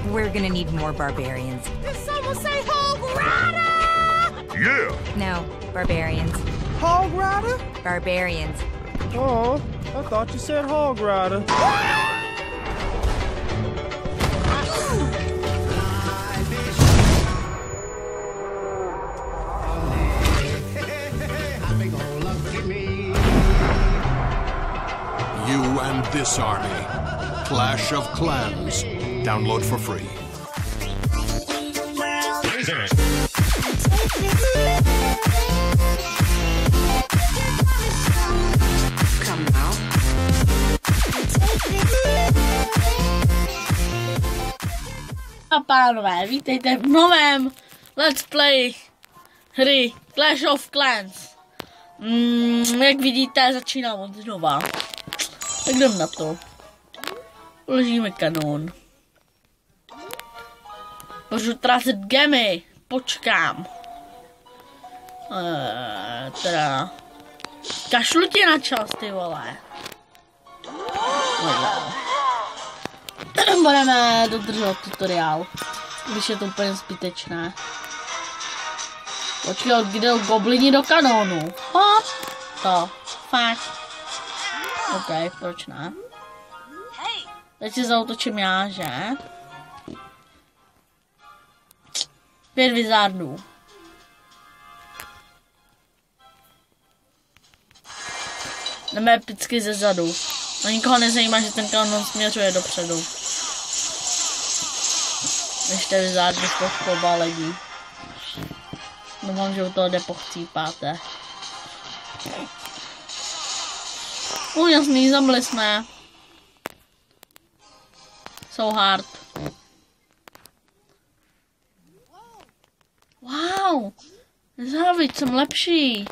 We're gonna need more barbarians. Did someone say Hog Rider? Yeah! No, barbarians. Hog Rider? Barbarians. Oh, I thought you said Hog Rider. You and this army. Clash of Clans. Download for free. Come now. A pánové, vítejte v novém Let's Play hry Clash of Clans. Jak vidíte, začínám od znova. Tak jdem na to. Uložíme kanón. Můžu trácet gemy. Počkám. Teda. Kašlu ti na čas, ty vole. Budeme dodržovat tutoriál. Když je to úplně zbytečné. Počkej, kde jdou goblini do kanónu. Hop. To. Fakt. OK, proč ne? Teď si zautočím já, že? 5 wizardů. Jdeme epicky ze zadu. No nikoho nezajímá, že ten kanon směřuje dopředu. Ještě wizardy z toho pobalení. Doufám, že u toho nepochcípáte. Jasný, zabili jsme. So hard. Wow. Závid, jsem lepší.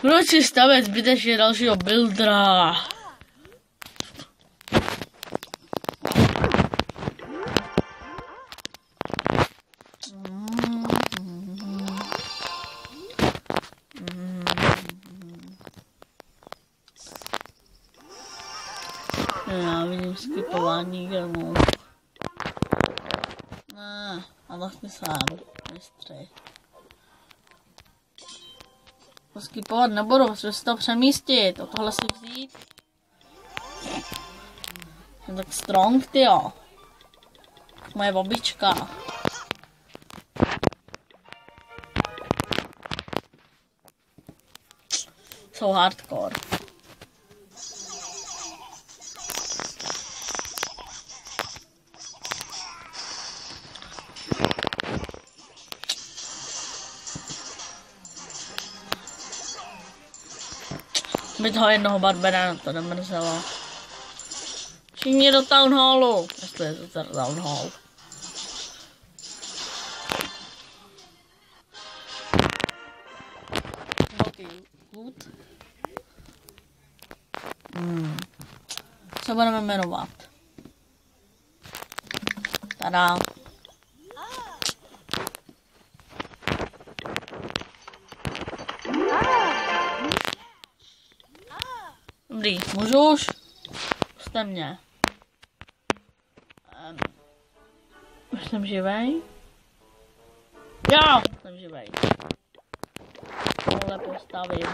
Proč si stavět zbytečně dalšího buildera? Já vidím skipování gemů. Ne, ale chci sám, mistři. Skipovat nebudu, musím si to přemístit, o tohle si vzít. Jsem tak strong, tyjo. Moje babička. Jsou hardcore. By toho jednoho barberána to nemrzelo. Všichni do Town Hallu. Jestli je to teda Town Hall. Co budeme jmenovat? Tada. Dobrý, můžu už? Puste mě. Už jsem živej? Jo, jsem živej. Tohle postavím.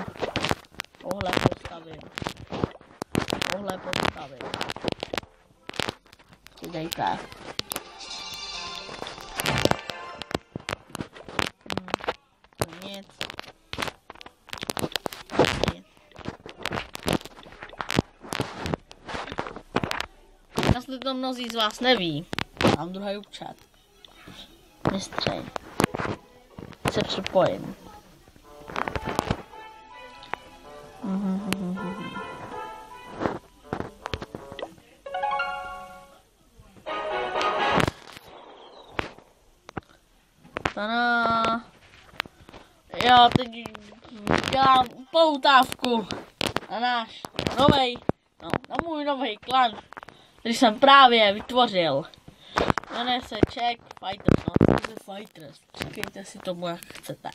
Tohle postavím. Tohle postavím. Dejte. Nic. Jestli to mnozí z vás neví, mám druhý účet. Mistři. Se připojím. Tada. Já teď dělám poutávku na náš novej, na můj nový klan, který jsem právě vytvořil. Jmenuje se Czech Fighters, říkejte si tomu jak chcete.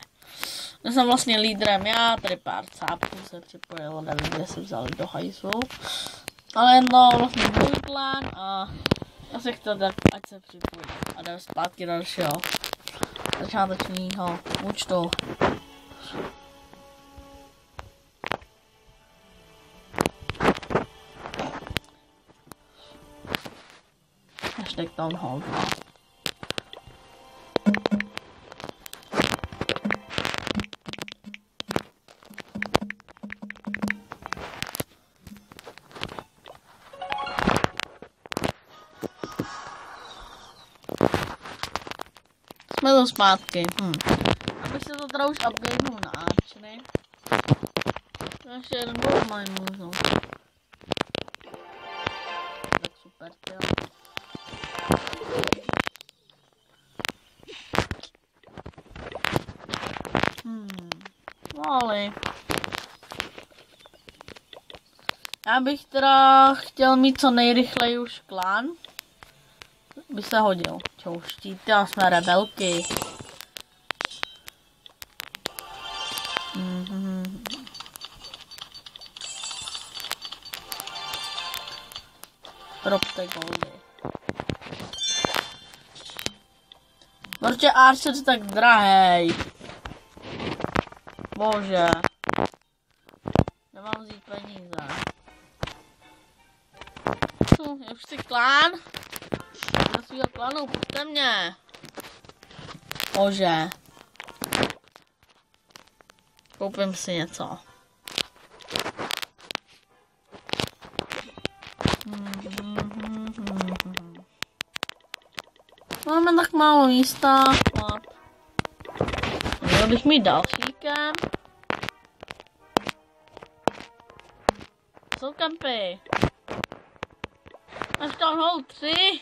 Já jsem vlastně lídrem, já tady pár cápků se připojil, nevím, kde se vzali do hajzlu. Ale no, vlastně můj plán a já se chtěl tak, ať se připojí a jdeme zpátky do dalšího začátečního účtu. Hashtag Town Hall 2. Jsme to zpátky. Abych se to teda už upgradenul na archery. Ještě jeden bod mají možnou. Tak super, jo. Ale já bych teda chtěl mít co nejrychleji už klán. By se hodil. Čau, štíty a jsme rebelky. Propte goldy. Proč je Archer tak drahej? Bože. Nemám vzít peníze. Já už si klán. Do svýho klanu, pojďte mě. Bože. Koupím si něco. Máme tak málo místa. Měl bych mít další kem. Jsou kempy. Až tam hol 3.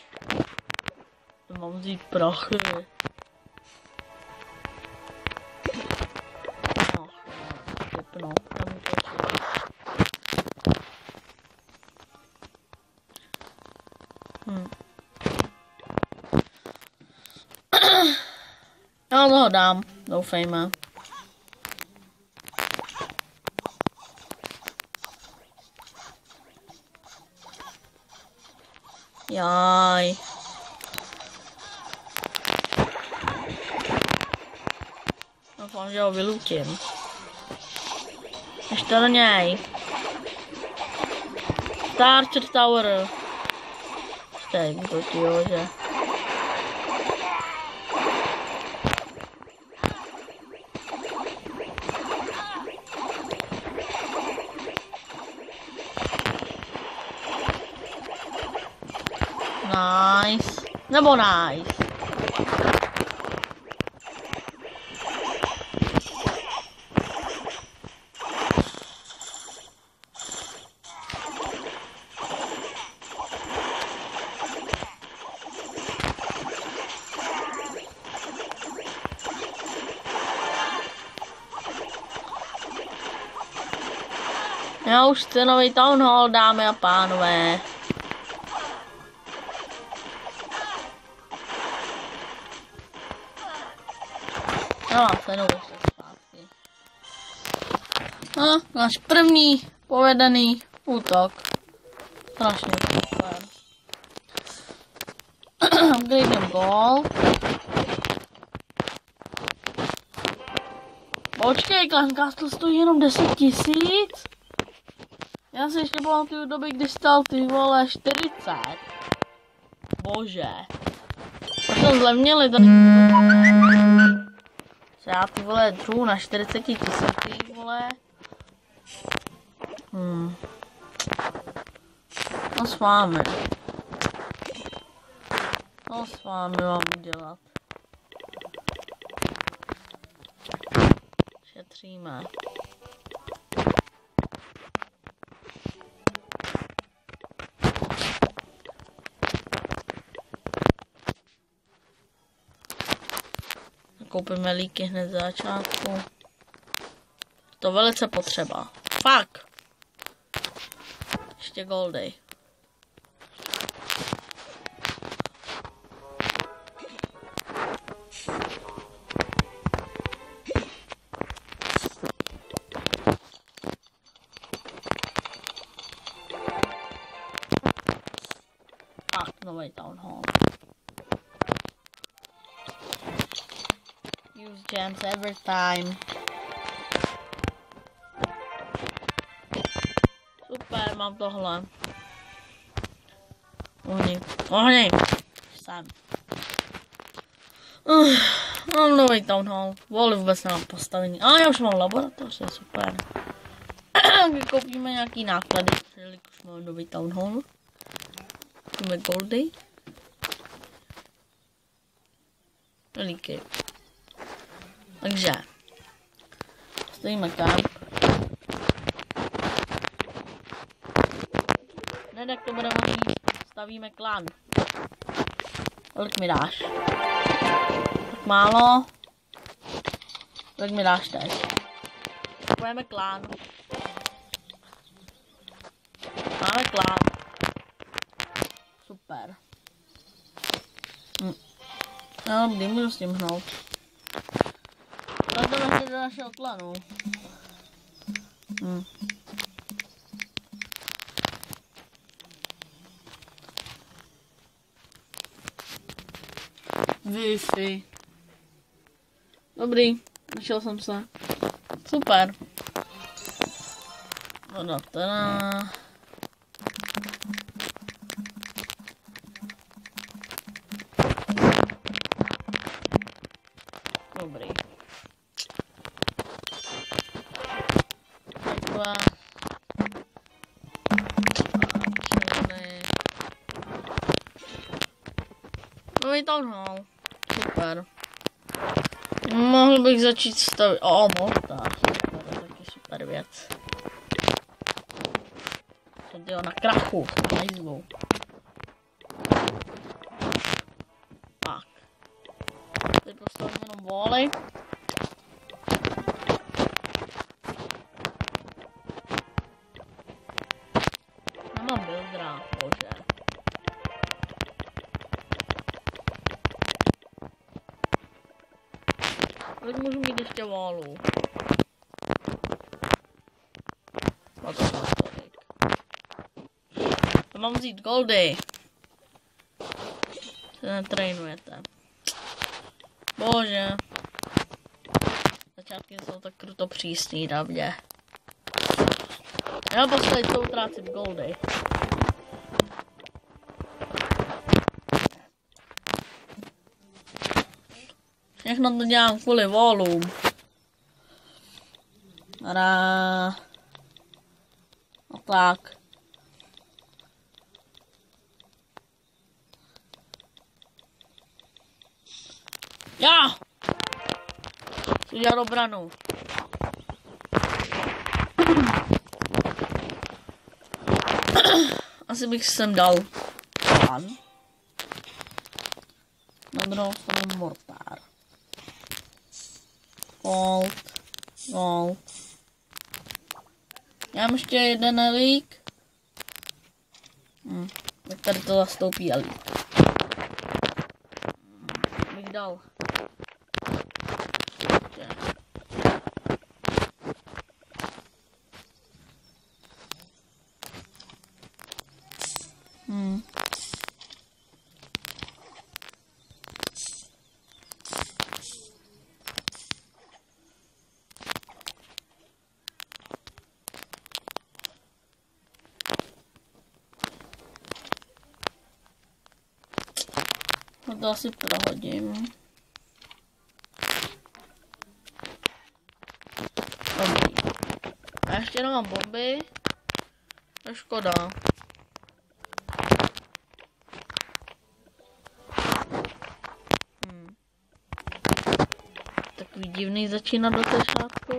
Mám vzít prachy. Typnout, tam mi to Já toho dám, doufejme. Jaj. Doufám, že ho vylutím. Ještě do něj. Starcher Tower. Stej, to ti hoře. Nice. Nebo nice. Já už chci nový Town Hall, dámy a pánové. No, se jdu ještě zpátky. No, náš první povedený útok. Strašně super. Upgradem gól. Počkej, Clan Castle stojí jenom 10 000? Já si ještě pamatuju doby, kdy stál ty vole 40. Bože. To jsme zlevnili tady. Já ty vole dřu na 40 000, vole. No s vámi. No s vámi mám udělat. Šetříme. koupíme líky hned za začátku. To velice potřeba. Fakt. Ještě goldy. Fakt, nový Town Hall. Use gems every time. Super, mám tohle. Ohni. Sem. Mám nový Town Hall. Voly vůbec nemám postavení. Já už mám laboratoř, je super. Koupíme nějaký náklady, jelikož mám nový Town Hall. Koupíme goldy. Líky. Takže. Stojíme kamp. Hned jak to bude možný, stavíme klan. Kolik mi dáš? Tak málo. Kolik mi dáš teď? Kupujeme klan. Máme klan. Super. No, kdy můžu s tím hnout? Tak jdeme do našeho klanu. Wi-Fi. Dobrý, našel jsem se. Super. No teda. Dobrý. Takhle. Nový Town Hall. Super. Mohl bych začít stavit. Mortář. To je taky super věc. To dělá na krachu. Nejzvou. Tak. Teď postavím jenom voly. Nemám buildera, bože. Kolik můžu mít ještě volů? No to má tolik. To mám vzít goldy. Se netrénujete. Bože. Začátky jsou tak kruto přísný na mě. Já postavit to utrácet goldy. Všechno to dělám kvůli volům. No tak. Já! Chci dělat obranu. Asi bych sem dal pan. Na druhou stranu mortár. Gold. Já mám ještě jeden elík. Tak tady to zastoupí elík. Bych dal. To asi prohodím. Dobrý. A ještě nemám bomby. To je škoda. Takový divný začínat do začátku.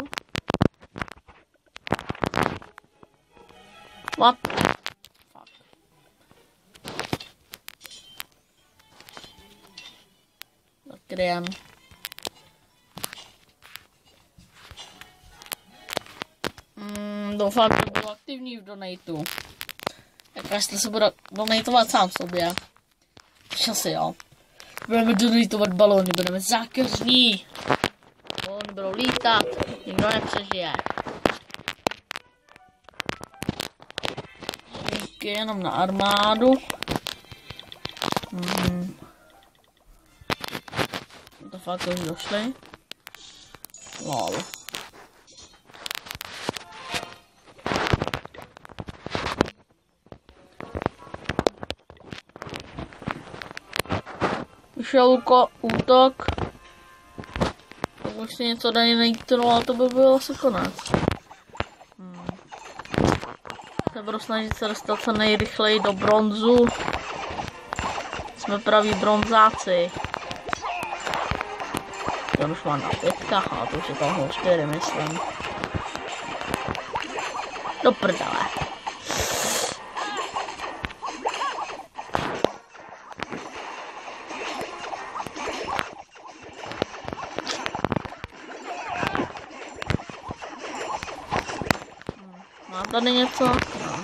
What? Kryjem. doufám, že budu aktivní v donatu. Jako jestli se budu donatovat sám sobě. Asi jo. Budeme donatovat balóny, budeme zákeřní. Balóny budou lítat, nikdo nepřežije. Díky jenom na armádu. To fakt už došli. Lol. Vyšel útok. Už si něco daně nejítnu, ale to by bylo asi konec. Se budu snažit se dostat co nejrychleji do bronzu. Jsme praví bronzáci. To už mám na 5, a to už je toho 4, myslím. Do prdele. Má tady něco? No.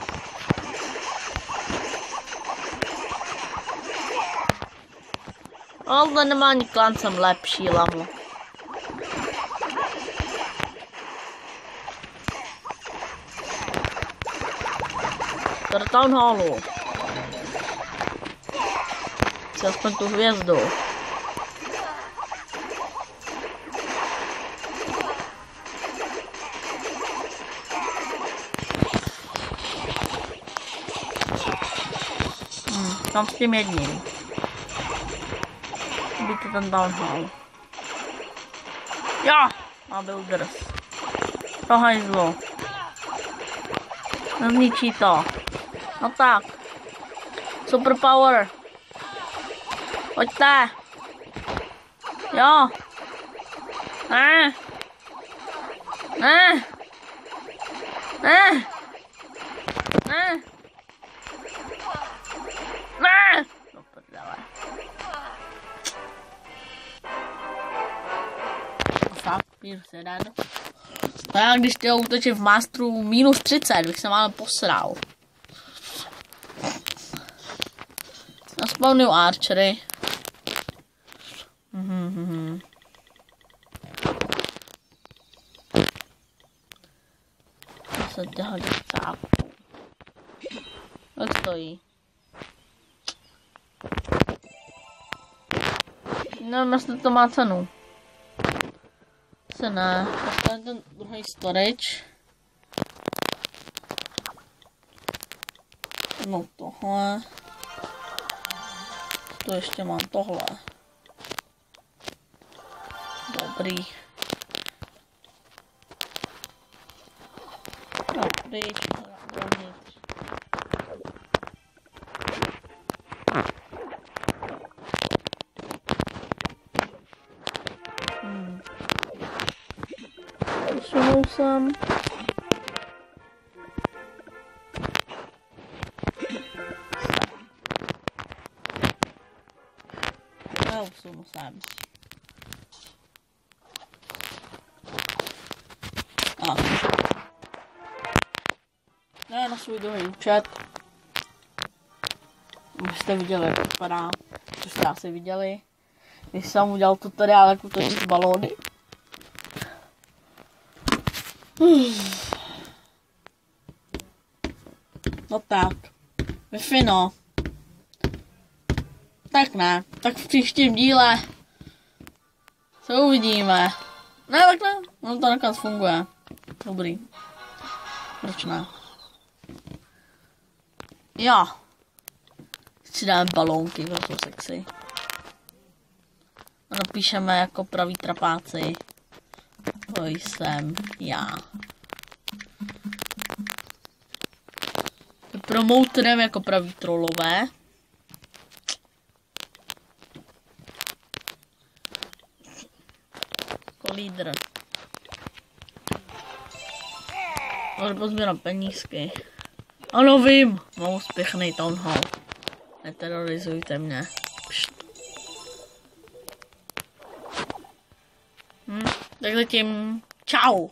Ale nemá ani klan, jsem lepší, lamu. Do Town Hallu. Chci aspoň tu hvězdu. Tam s tím jedním. Být ten Town Hall. Jo! Má byl drz. To hajzlo. Nezničí to. No tak. Superpower. Pojďte. Jo. Ne. Ne. Ne. Ne. Ne. No prdele. Fakt, vírus jeden. A já když chtěl útočit v Masteru minus 30, bych se málem posral. Naspawnuju archery. Se těho děcáku. Jak stojí? Nevím, jestli to má cenu. Se ne. Postavím ten druhý storage. No tohle. Tu ještě mám tohle. Dobrý. Dobrý, dovnitř. Posunul jsem. Posunu sem. Ne, na svůj druhý účet. Už jste viděli, jak to vypadá. Co jste asi viděli. Když jsem udělal tutoriál, jak utočit balóny. No tak. Wi-Fi no. Tak ne, tak v příštím díle se uvidíme. Ne, tak ne, no to nakonec funguje. Dobrý. Proč ne? Jo. Si dáme balónky, to jsou sexy. A napíšeme jako praví trapáci. To jsem já. Promouterem jako praví trollové. Lídr. Ale pozbírám penízky. Ano, vím. Mám úspěšný Town Hall. Neterorizujte mě. Tak zatím čau.